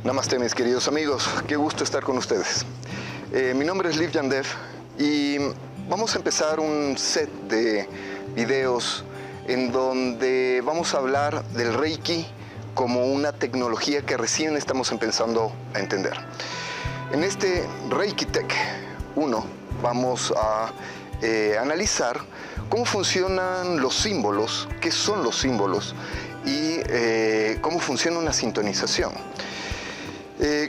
Namaste, mis queridos amigos, qué gusto estar con ustedes. Mi nombre es Liv Yandev y vamos a empezar un set de videos en donde vamos a hablar del Reiki como una tecnología que recién estamos empezando a entender. En este Reiki Tech 1 vamos a analizar cómo funcionan los símbolos, qué son los símbolos y cómo funciona una sintonización.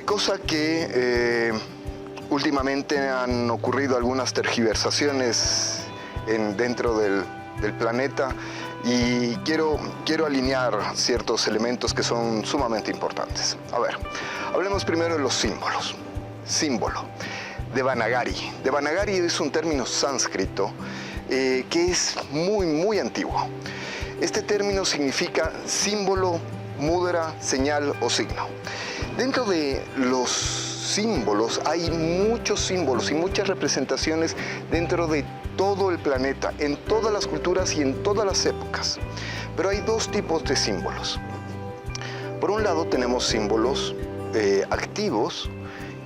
Cosa que últimamente han ocurrido algunas tergiversaciones dentro del planeta y quiero alinear ciertos elementos que son sumamente importantes. A ver, hablemos primero de los símbolos. Símbolo. Devanagari. Devanagari es un término sánscrito que es muy antiguo. Este término significa símbolo, mudra, señal o signo. Dentro de los símbolos hay muchos símbolos y muchas representaciones dentro de todo el planeta, en todas las culturas y en todas las épocas. Pero hay dos tipos de símbolos. Por un lado tenemos símbolos activos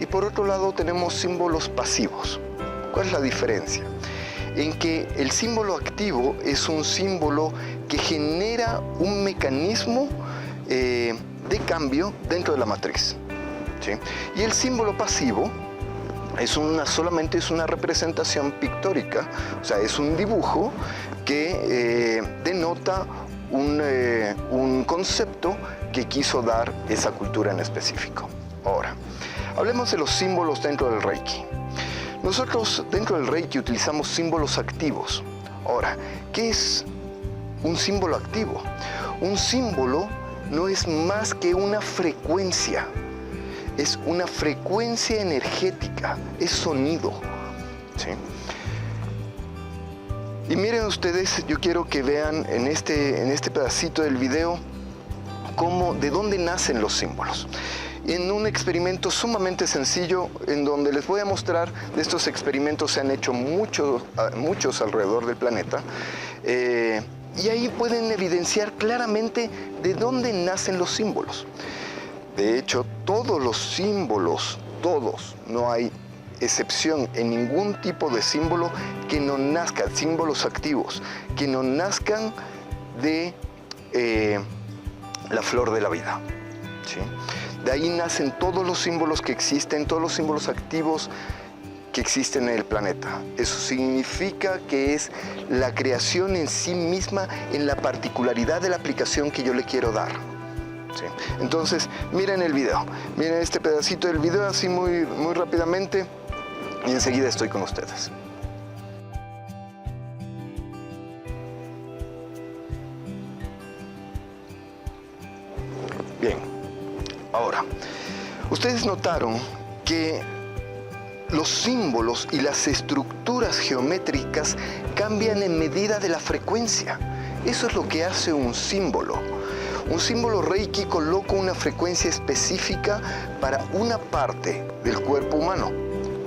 y por otro lado tenemos símbolos pasivos. ¿Cuál es la diferencia? En que el símbolo activo es un símbolo que genera un mecanismo de cambio dentro de la matriz, ¿sí? Y el símbolo pasivo solamente es una representación pictórica, o sea, es un dibujo que denota un concepto que quiso dar esa cultura en específico. Ahora, hablemos de los símbolos dentro del Reiki. Nosotros dentro del Reiki utilizamos símbolos activos. Ahora, ¿qué es un símbolo activo? Un símbolo no es más que una frecuencia. Es una frecuencia energética, es sonido, ¿sí? Y miren ustedes, yo quiero que vean en este pedacito del video de dónde nacen los símbolos. En un experimento sumamente sencillo, en donde les voy a mostrar, de estos experimentos se han hecho muchos alrededor del planeta, y ahí pueden evidenciar claramente de dónde nacen los símbolos. De hecho, todos los símbolos, todos, no hay excepción en ningún tipo de símbolo que no nazcan, símbolos activos, que no nazcan de la flor de la vida, ¿sí? De ahí nacen todos los símbolos que existen, todos los símbolos activos que existen en el planeta. Eso significa que es la creación en sí misma, en la particularidad de la aplicación que yo le quiero dar, ¿sí? Entonces, miren el video, miren este pedacito del video así muy rápidamente y enseguida estoy con ustedes. Bien, ahora, ustedes notaron que los símbolos y las estructuras geométricas cambian en medida de la frecuencia. Eso es lo que hace un símbolo. Un símbolo Reiki coloca una frecuencia específica para una parte del cuerpo humano,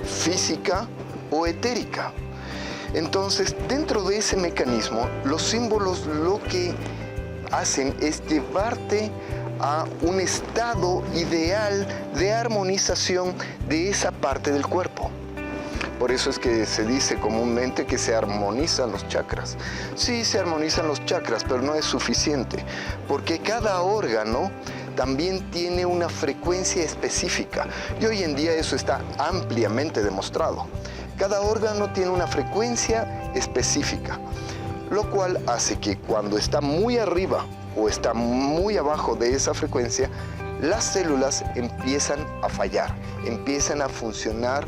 física o etérica. Entonces, dentro de ese mecanismo, los símbolos lo que hacen es llevarte a un estado ideal de armonización de esa parte del cuerpo. Por eso es que se dice comúnmente que se armonizan los chakras. Sí, se armonizan los chakras, pero no es suficiente, porque cada órgano también tiene una frecuencia específica. Y hoy en día eso está ampliamente demostrado. Cada órgano tiene una frecuencia específica, lo cual hace que cuando está muy arriba o está muy abajo de esa frecuencia, las células empiezan a fallar, empiezan a funcionar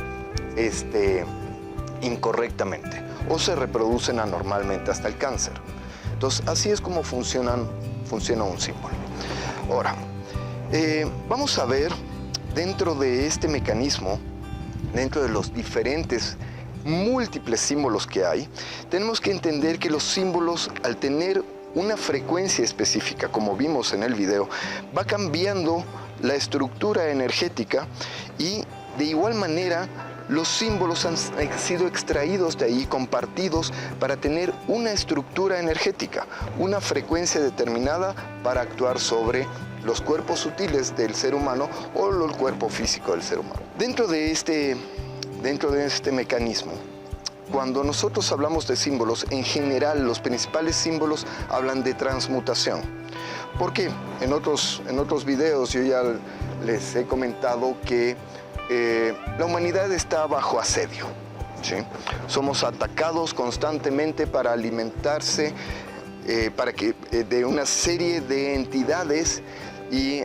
incorrectamente o se reproducen anormalmente hasta el cáncer. Entonces, así es como funciona un símbolo. Ahora, vamos a ver dentro de este mecanismo, dentro de los diferentes múltiples símbolos que hay, tenemos que entender que los símbolos, al tener una frecuencia específica, como vimos en el video, va cambiando la estructura energética y de igual manera los símbolos han sido extraídos de ahí, compartidos para tener una estructura energética, una frecuencia determinada para actuar sobre los cuerpos sutiles del ser humano o el cuerpo físico del ser humano. Dentro de este mecanismo, cuando nosotros hablamos de símbolos, en general los principales símbolos hablan de transmutación. ¿Por qué? En otros videos yo ya les he comentado que la humanidad está bajo asedio, ¿sí? Somos atacados constantemente para alimentarse de una serie de entidades y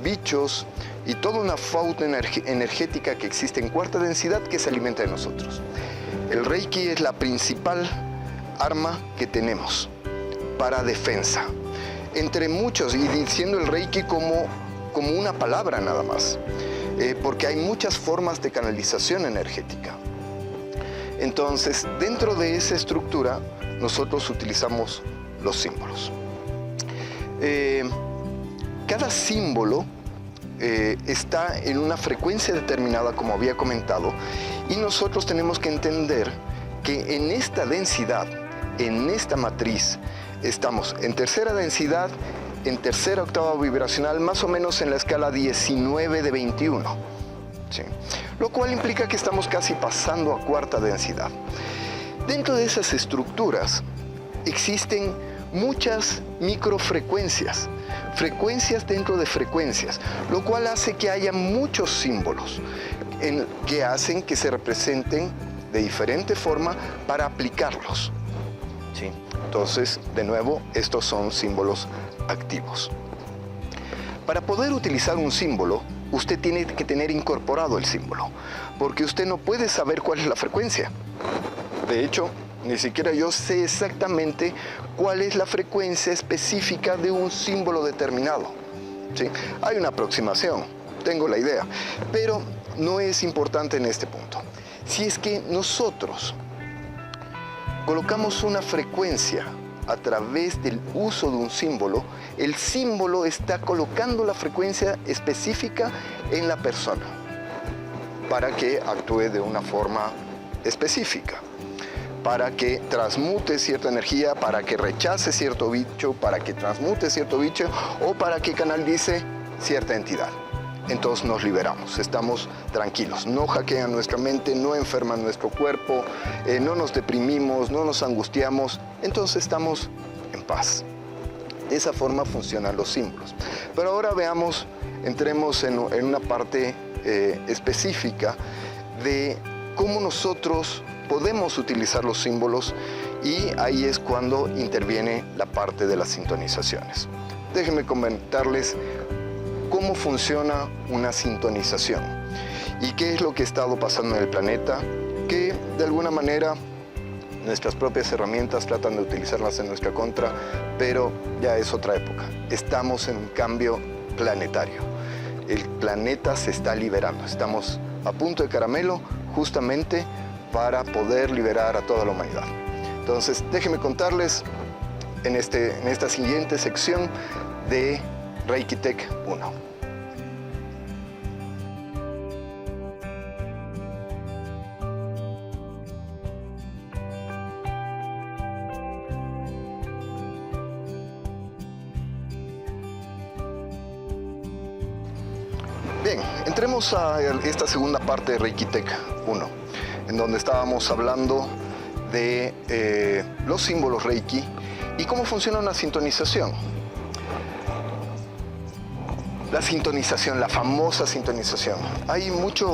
bichos y toda una fauna energética que existe en cuarta densidad que se alimenta de nosotros. El Reiki es la principal arma que tenemos para defensa. Entre muchos, y diciendo el Reiki como una palabra nada más, porque hay muchas formas de canalización energética. Entonces, dentro de esa estructura, nosotros utilizamos los símbolos. Cada símbolo está en una frecuencia determinada, como había comentado, y nosotros tenemos que entender que en esta densidad, en esta matriz, estamos en tercera densidad, en tercera octava vibracional, más o menos en la escala 19 de 21. ¿Sí? Lo cual implica que estamos casi pasando a cuarta densidad. Dentro de esas estructuras existen muchas microfrecuencias, frecuencias dentro de frecuencias, lo cual hace que haya muchos símbolos que hacen que se representen de diferente forma para aplicarlos. ¿Sí? Entonces, de nuevo, estos son símbolos activos. Para poder utilizar un símbolo, usted tiene que tener incorporado el símbolo, porque usted no puede saber cuál es la frecuencia. De hecho, ni siquiera yo sé exactamente cuál es la frecuencia específica de un símbolo determinado. ¿Sí? Hay una aproximación, tengo la idea, pero no es importante en este punto. Si es que nosotros colocamos una frecuencia a través del uso de un símbolo, el símbolo está colocando la frecuencia específica en la persona para que actúe de una forma específica, para que transmute cierta energía, para que rechace cierto bicho, para que transmute cierto bicho o para que canalice cierta entidad. Entonces nos liberamos, estamos tranquilos, no hackean nuestra mente, no enferman nuestro cuerpo, no nos deprimimos, no nos angustiamos, entonces estamos en paz. De esa forma funcionan los símbolos. Pero ahora entremos en una parte específica de cómo nosotros podemos utilizar los símbolos, y ahí es cuando interviene la parte de las sintonizaciones. Déjenme comentarles cómo funciona una sintonización y qué es lo que ha estado pasando en el planeta, que de alguna manera nuestras propias herramientas tratan de utilizarlas en nuestra contra, pero ya es otra época. Estamos en un cambio planetario. El planeta se está liberando. Estamos a punto de caramelo justamente para poder liberar a toda la humanidad. Entonces, déjenme contarles en esta siguiente sección de Reiki Tech 1. Bien, entremos a esta segunda parte de Reiki Tech 1, en donde estábamos hablando de los símbolos Reiki y cómo funciona una sintonización. La sintonización, la famosa sintonización. Hay mucha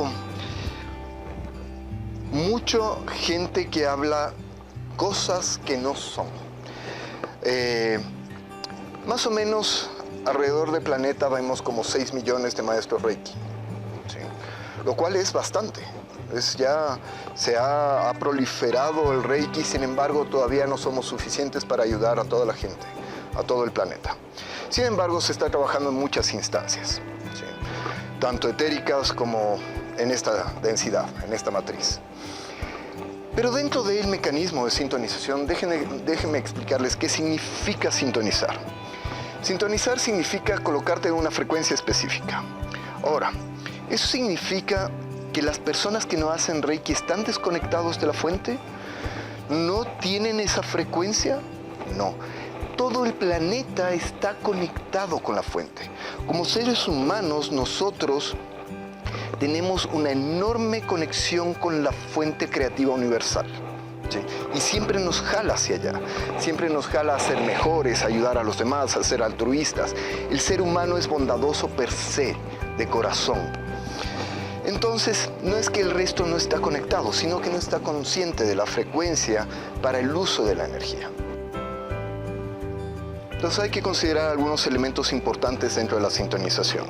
gente que habla cosas que no son. Más o menos alrededor del planeta vemos como 6 millones de maestros Reiki, ¿sí? Lo cual es bastante. Ya se ha proliferado el Reiki, sin embargo todavía no somos suficientes para ayudar a toda la gente, a todo el planeta. Sin embargo, se está trabajando en muchas instancias, ¿sí? Tanto etéricas como en esta densidad, en esta matriz. Pero dentro del mecanismo de sintonización, déjenme explicarles qué significa sintonizar. Sintonizar significa colocarte en una frecuencia específica. Ahora, eso significa que que las personas que no hacen Reiki están desconectados de la fuente? ¿No tienen esa frecuencia? No. Todo el planeta está conectado con la fuente. Como seres humanos, nosotros tenemos una enorme conexión con la fuente creativa universal. ¿Sí? Y siempre nos jala hacia allá, siempre nos jala a ser mejores, a ayudar a los demás, a ser altruistas. El ser humano es bondadoso per se, de corazón. Entonces, no es que el resto no está conectado, sino que no está consciente de la frecuencia para el uso de la energía. Entonces hay que considerar algunos elementos importantes dentro de la sintonización.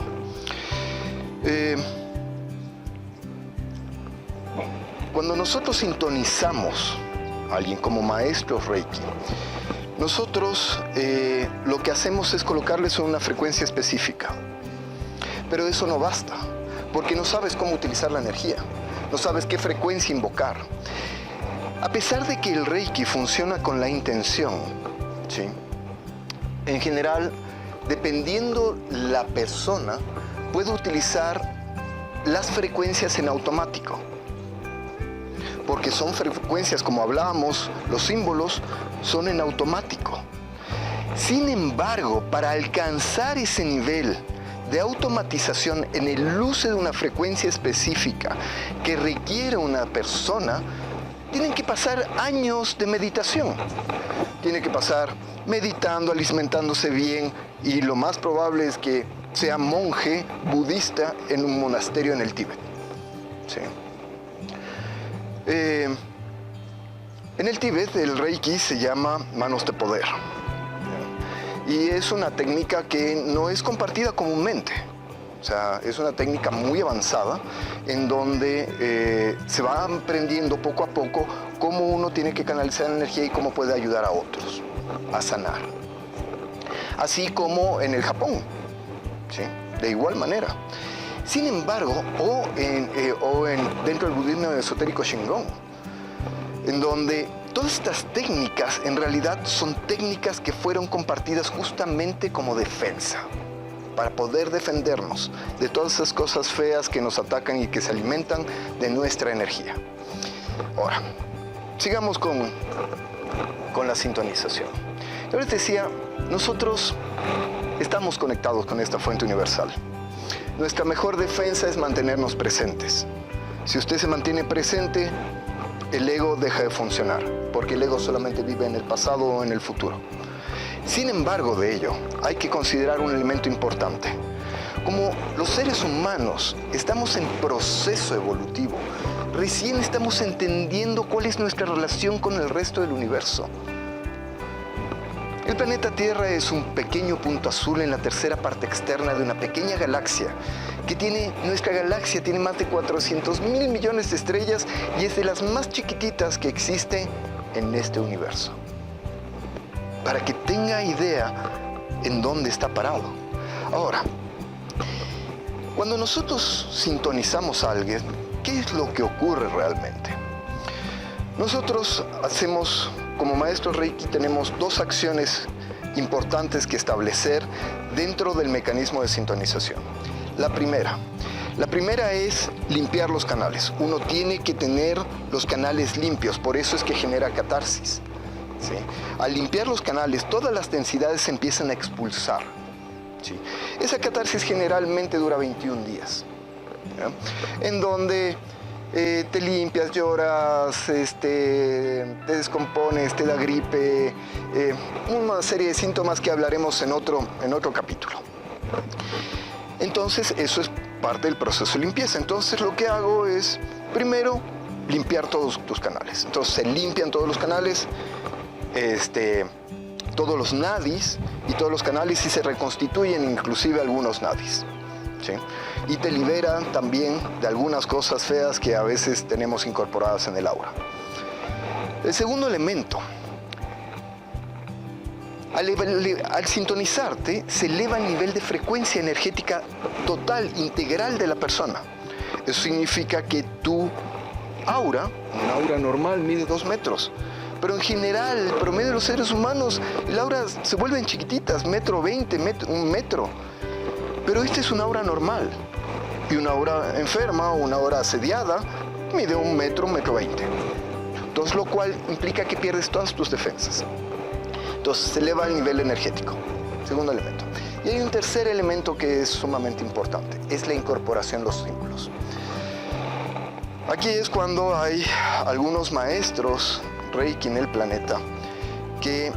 Cuando nosotros sintonizamos a alguien como maestros Reiki, nosotros lo que hacemos es colocarles en una frecuencia específica. Pero eso no basta, porque no sabes cómo utilizar la energía, no sabes qué frecuencia invocar. A pesar de que el Reiki funciona con la intención, ¿sí? En general, dependiendo la persona, puede utilizar las frecuencias en automático. Porque son frecuencias, como hablábamos, los símbolos son en automático. Sin embargo, para alcanzar ese nivel de automatización en el uso de una frecuencia específica que requiere una persona, tienen que pasar años de meditación. Tiene que pasar meditando, alimentándose bien, y lo más probable es que sea monje budista en un monasterio en el Tíbet. ¿Sí? En el Tíbet el Reiki se llama manos de poder. Y es una técnica que no es compartida comúnmente. O sea, es una técnica muy avanzada en donde se va aprendiendo poco a poco cómo uno tiene que canalizar la energía y cómo puede ayudar a otros a sanar. Así como en el Japón, ¿sí? De igual manera. Sin embargo, dentro del budismo esotérico Shingon, en donde todas estas técnicas en realidad son técnicas que fueron compartidas justamente como defensa, para poder defendernos de todas esas cosas feas que nos atacan y que se alimentan de nuestra energía. Ahora, sigamos con la sintonización. Yo les decía, nosotros estamos conectados con esta fuente universal. Nuestra mejor defensa es mantenernos presentes. Si usted se mantiene presente, el ego deja de funcionar, porque el ego solamente vive en el pasado o en el futuro. Sin embargo, de ello, hay que considerar un elemento importante. Como los seres humanos estamos en proceso evolutivo, recién estamos entendiendo cuál es nuestra relación con el resto del universo. El planeta Tierra es un pequeño punto azul en la tercera parte externa de una pequeña galaxia nuestra galaxia tiene más de 400.000 millones de estrellas y es de las más chiquititas que existe en este universo. Para que tenga idea en dónde está parado. Ahora, cuando nosotros sintonizamos a alguien, ¿qué es lo que ocurre realmente? Nosotros hacemos, como maestros Reiki, tenemos dos acciones importantes que establecer dentro del mecanismo de sintonización. La primera es limpiar los canales. Uno tiene que tener los canales limpios, por eso es que genera catarsis. ¿Sí? Al limpiar los canales, todas las densidades se empiezan a expulsar. ¿Sí? Esa catarsis generalmente dura 21 días, ¿ya? En donde te limpias, lloras, te descompones, te da gripe, una serie de síntomas que hablaremos en otro capítulo. Entonces, eso es parte del proceso de limpieza. Entonces, lo que hago es, primero, limpiar todos tus canales. Entonces, se limpian todos los canales, todos los nadis y todos los canales, y se reconstituyen inclusive algunos nadis. ¿Sí? Y te liberan también de algunas cosas feas que a veces tenemos incorporadas en el aura. El segundo elemento, al sintonizarte, se eleva el nivel de frecuencia energética total, integral de la persona. Eso significa que tu aura, una aura normal, mide 2 metros. Pero en general, el promedio de los seres humanos, el aura se vuelven chiquititas, 1,20 m, 1 metro. Pero esta es una aura normal. Y una aura enferma o una aura asediada mide 1 metro, 1,20 m. Entonces, lo cual implica que pierdes todas tus defensas. Entonces, se eleva el nivel energético. Segundo elemento. Y hay un tercer elemento que es sumamente importante. Es la incorporación de los símbolos. Aquí es cuando hay algunos maestros Reiki en el planeta que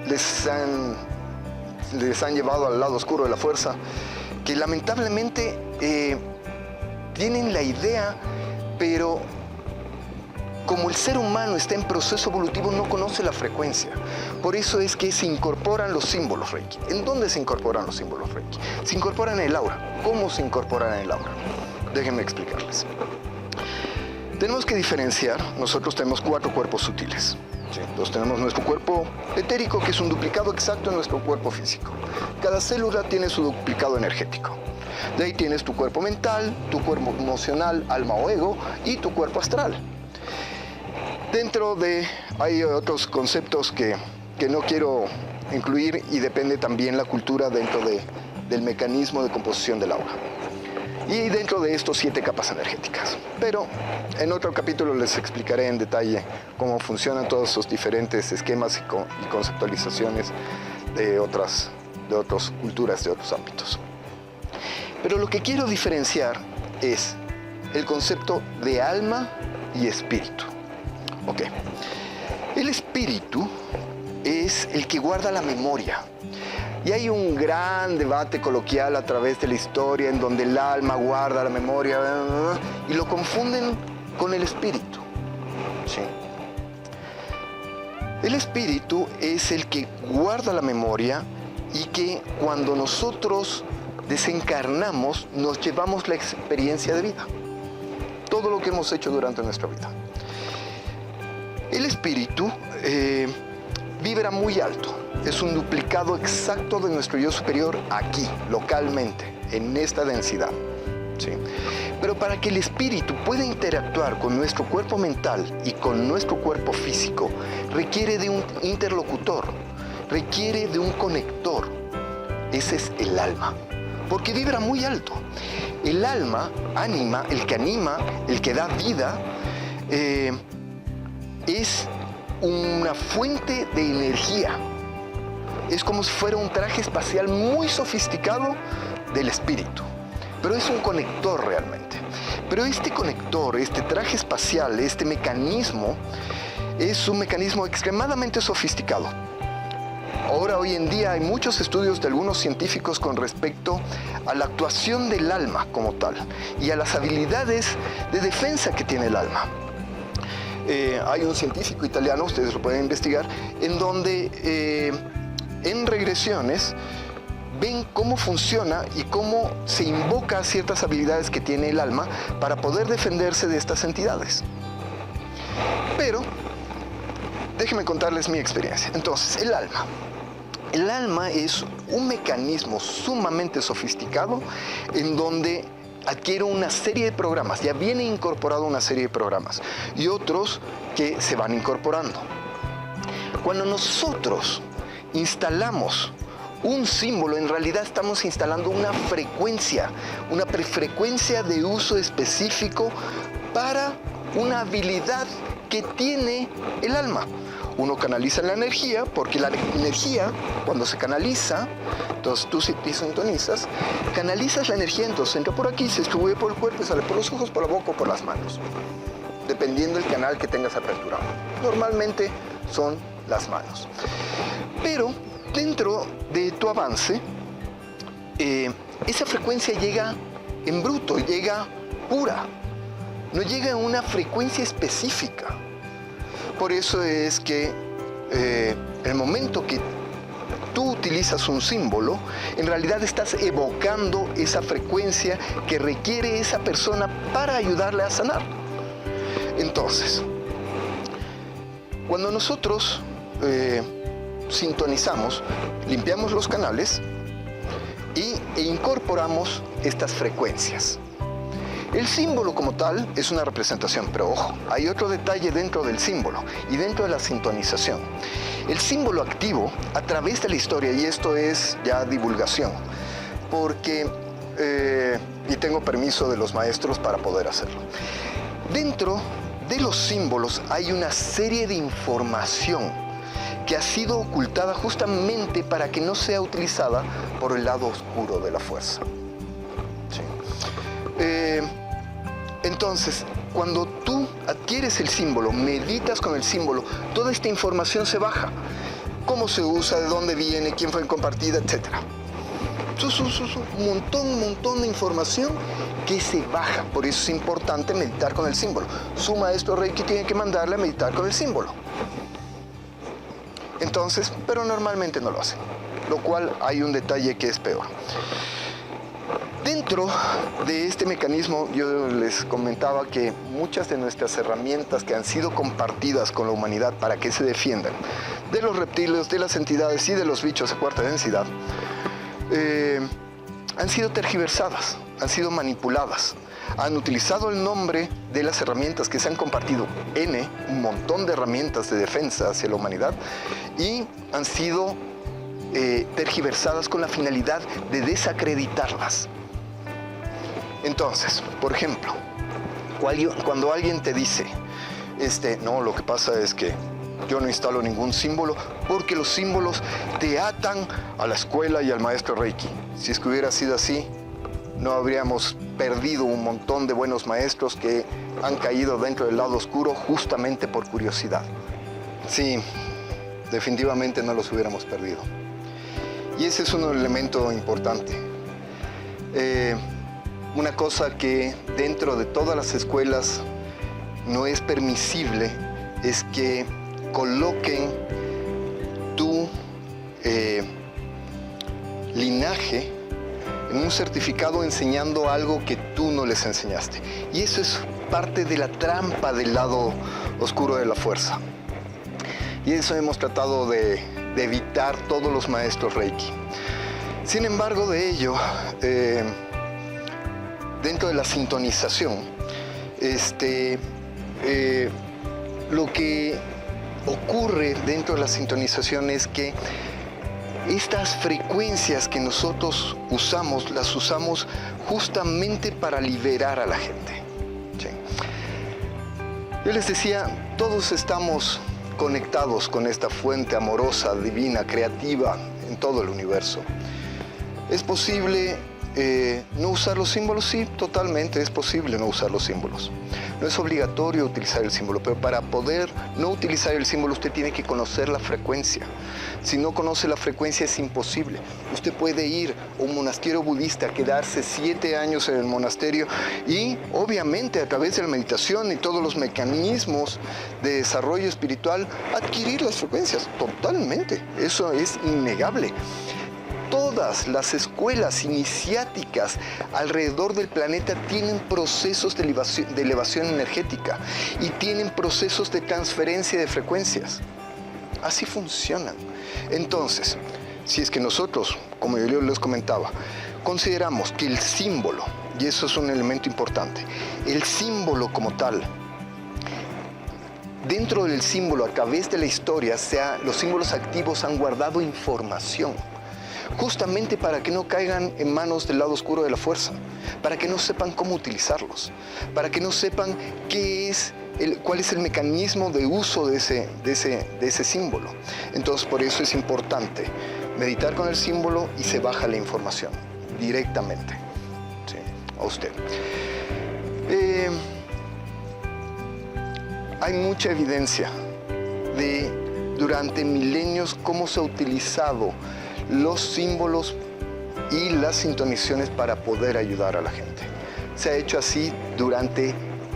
les han llevado al lado oscuro de la fuerza, que lamentablemente tienen la idea, pero como el ser humano está en proceso evolutivo, no conoce la frecuencia. Por eso es que se incorporan los símbolos Reiki. ¿En dónde se incorporan los símbolos Reiki? Se incorporan en el aura. ¿Cómo se incorporan en el aura? Déjenme explicarles. Tenemos que diferenciar, nosotros tenemos 4 cuerpos sutiles. ¿Sí? Entonces tenemos nuestro cuerpo etérico, que es un duplicado exacto de nuestro cuerpo físico. Cada célula tiene su duplicado energético. De ahí tienes tu cuerpo mental, tu cuerpo emocional, alma o ego, y tu cuerpo astral. Dentro de, hay otros conceptos que no quiero incluir, y depende también la cultura dentro del mecanismo de composición del aura. Y dentro de estos 7 capas energéticas. Pero en otro capítulo les explicaré en detalle cómo funcionan todos esos diferentes esquemas y conceptualizaciones de otras culturas, de otros ámbitos. Pero lo que quiero diferenciar es el concepto de alma y espíritu. Ok. El espíritu es el que guarda la memoria. Y hay un gran debate coloquial a través de la historia en donde el alma guarda la memoria y lo confunden con el espíritu. ¿Sí? El espíritu es el que guarda la memoria y que cuando nosotros desencarnamos nos llevamos la experiencia de vida. Todo lo que hemos hecho durante nuestra vida. El espíritu vibra muy alto. Es un duplicado exacto de nuestro yo superior aquí, localmente, en esta densidad. ¿Sí? Pero para que el espíritu pueda interactuar con nuestro cuerpo mental y con nuestro cuerpo físico, requiere de un interlocutor, requiere de un conector. Ese es el alma, porque vibra muy alto. El alma, ánima, el que anima, el que da vida, es una fuente de energía. Es como si fuera un traje espacial muy sofisticado del espíritu. Pero es un conector realmente. Pero este conector, este traje espacial, este mecanismo, es un mecanismo extremadamente sofisticado. Ahora, hoy en día, hay muchos estudios de algunos científicos con respecto a la actuación del alma como tal y a las habilidades de defensa que tiene el alma. Hay un científico italiano, ustedes lo pueden investigar, en donde en regresiones ven cómo funciona y cómo se invoca ciertas habilidades que tiene el alma para poder defenderse de estas entidades. Pero déjenme contarles mi experiencia. Entonces, el alma es un mecanismo sumamente sofisticado en donde adquiere una serie de programas, ya viene incorporado una serie de programas y otros que se van incorporando. Cuando nosotros instalamos un símbolo, en realidad estamos instalando una frecuencia de uso específico para una habilidad que tiene el alma. Uno canaliza la energía, porque la energía, cuando se canaliza, entonces tú te sintonizas, canalizas la energía, entonces entra por aquí, se distribuye por el cuerpo, sale por los ojos, por la boca o por las manos, dependiendo del canal que tengas aperturado. Normalmente son las manos. Pero dentro de tu avance, esa frecuencia llega en bruto, llega pura, no llega a una frecuencia específica. Por eso es que el momento que tú utilizas un símbolo, en realidad estás evocando esa frecuencia que requiere esa persona para ayudarle a sanar. Entonces, cuando nosotros sintonizamos, limpiamos los canales e incorporamos estas frecuencias. El símbolo como tal es una representación, pero ojo, hay otro detalle dentro del símbolo y dentro de la sintonización. El símbolo activo, a través de la historia, y esto es ya divulgación, porque y tengo permiso de los maestros para poder hacerlo. Dentro de los símbolos hay una serie de información que ha sido ocultada justamente para que no sea utilizada por el lado oscuro de la fuerza. Sí. Entonces, cuando tú adquieres el símbolo, meditas con el símbolo, toda esta información se baja. Cómo se usa, de dónde viene, quién fue compartida, etc. Un montón de información que se baja. Por eso es importante meditar con el símbolo. Su maestro Reiki tiene que mandarle a meditar con el símbolo. Entonces, pero normalmente no lo hacen. Lo cual hay un detalle que es peor. Dentro de este mecanismo, yo les comentaba que muchas de nuestras herramientas que han sido compartidas con la humanidad para que se defiendan de los reptiles, de las entidades y de los bichos de cuarta densidad, han sido tergiversadas, han sido manipuladas. Han utilizado el nombre de las herramientas que se han compartido, un montón de herramientas de defensa hacia la humanidad, y han sido tergiversadas con la finalidad de desacreditarlas. Entonces, por ejemplo, cuando alguien te dice, no, lo que pasa es que yo no instalo ningún símbolo porque los símbolos te atan a la escuela y al maestro Reiki. Si es que hubiera sido así, no habríamos perdido un montón de buenos maestros que han caído dentro del lado oscuro justamente por curiosidad. Sí, definitivamente no los hubiéramos perdido. Y ese es un elemento importante. Una cosa que dentro de todas las escuelas no es permisible es que coloquen tu linaje en un certificado enseñando algo que tú no les enseñaste. Y eso es parte de la trampa del lado oscuro de la fuerza. Y eso hemos tratado de evitar todos los maestros Reiki. Sin embargo, de ello, dentro de la sintonización, lo que ocurre dentro de la sintonización es que estas frecuencias que nosotros usamos, las usamos justamente para liberar a la gente. ¿Sí? Yo les decía, todos estamos conectados con esta fuente amorosa, divina, creativa en todo el universo. ¿Es posible no usar los símbolos? Sí, totalmente es posible no usar los símbolos. No es obligatorio utilizar el símbolo, pero para poder no utilizar el símbolo usted tiene que conocer la frecuencia. Si no conoce la frecuencia es imposible. Usted puede ir a un monasterio budista, quedarse 7 años en el monasterio y obviamente a través de la meditación y todos los mecanismos de desarrollo espiritual adquirir las frecuencias. Totalmente, eso es innegable. Todas las escuelas iniciáticas alrededor del planeta tienen procesos de elevación energética y tienen procesos de transferencia de frecuencias. Así funcionan. Entonces, si es que nosotros, como yo les comentaba, consideramos que el símbolo, y eso es un elemento importante, el símbolo como tal, dentro del símbolo, a través de la historia, los símbolos activos han guardado información. Justamente para que no caigan en manos del lado oscuro de la fuerza, para que no sepan cómo utilizarlos, para que no sepan cuál es el mecanismo de uso de ese símbolo. Entonces, por eso es importante meditar con el símbolo y se baja la información directamente, ¿sí?, a usted. Hay mucha evidencia de durante milenios cómo se ha utilizado los símbolos y las sintonizaciones para poder ayudar a la gente. Se ha hecho así durante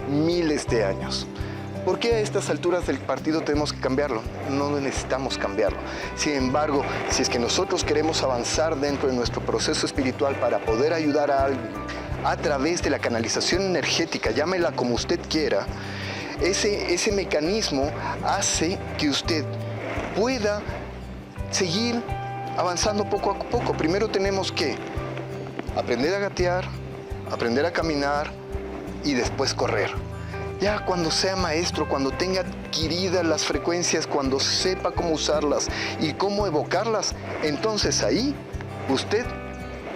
miles de años. ¿Por qué a estas alturas del partido tenemos que cambiarlo? No necesitamos cambiarlo. Sin embargo, si es que nosotros queremos avanzar dentro de nuestro proceso espiritual para poder ayudar a alguien a través de la canalización energética, llámela como usted quiera, ese mecanismo hace que usted pueda seguir avanzando poco a poco. Primero tenemos que aprender a gatear, aprender a caminar y después correr. Ya cuando sea maestro, cuando tenga adquiridas las frecuencias, cuando sepa cómo usarlas y cómo evocarlas, entonces ahí usted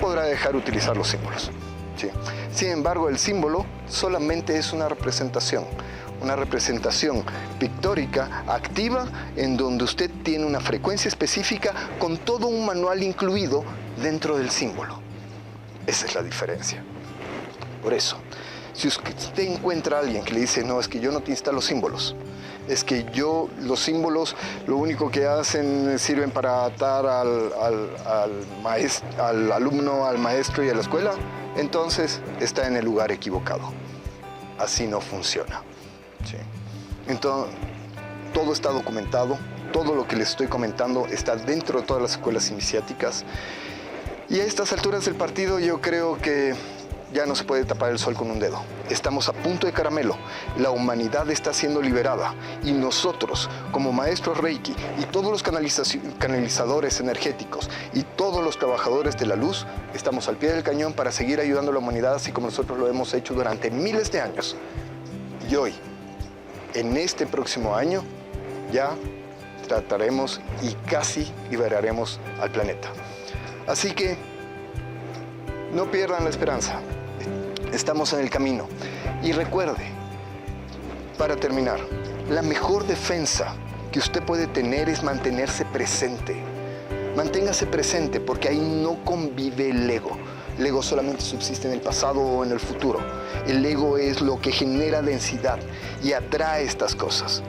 podrá dejar de utilizar los símbolos. ¿sí? Sin embargo, el símbolo solamente es una representación pictórica activa en donde usted tiene una frecuencia específica con todo un manual incluido dentro del símbolo. Esa es la diferencia. Por eso, si usted encuentra a alguien que le dice, no, es que yo no te instalo símbolos, es que los símbolos lo único que hacen sirven para atar al alumno, al maestro y a la escuela, entonces está en el lugar equivocado. Así no funciona. ¿Sí? Entonces, todo está documentado, todo lo que les estoy comentando está dentro de todas las escuelas iniciáticas. Y a estas alturas del partido yo creo que ya no se puede tapar el sol con un dedo. Estamos a punto de caramelo. La humanidad está siendo liberada y nosotros, como maestros Reiki y todos los canalizadores energéticos y todos los trabajadores de la luz, estamos al pie del cañón para seguir ayudando a la humanidad así como nosotros lo hemos hecho durante miles de años. Y hoy, en este próximo año, ya trataremos y casi liberaremos al planeta. Así que no pierdan la esperanza. Estamos en el camino. Y recuerde, para terminar, la mejor defensa que usted puede tener es mantenerse presente. Manténgase presente porque ahí no convive el ego. El ego solamente subsiste en el pasado o en el futuro. El ego es lo que genera densidad y atrae estas cosas.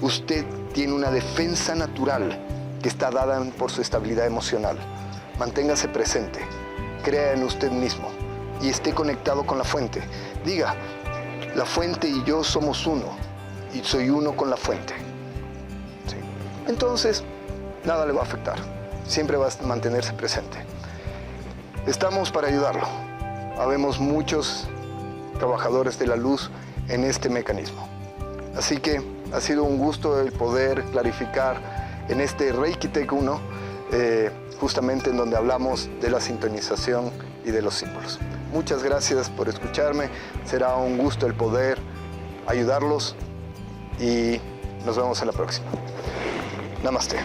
Usted tiene una defensa natural que está dada por su estabilidad emocional. Manténgase presente. Crea en usted mismo y esté conectado con la fuente. Diga, la fuente y yo somos uno y soy uno con la fuente. ¿Sí? Entonces, nada le va a afectar. Siempre va a mantenerse presente. Estamos para ayudarlo. Habemos muchos trabajadores de la luz en este mecanismo. Así que ha sido un gusto el poder clarificar en este Reiki Tech 1 justamente en donde hablamos de la sintonización y de los símbolos. Muchas gracias por escucharme. Será un gusto el poder ayudarlos y nos vemos en la próxima. Namaste.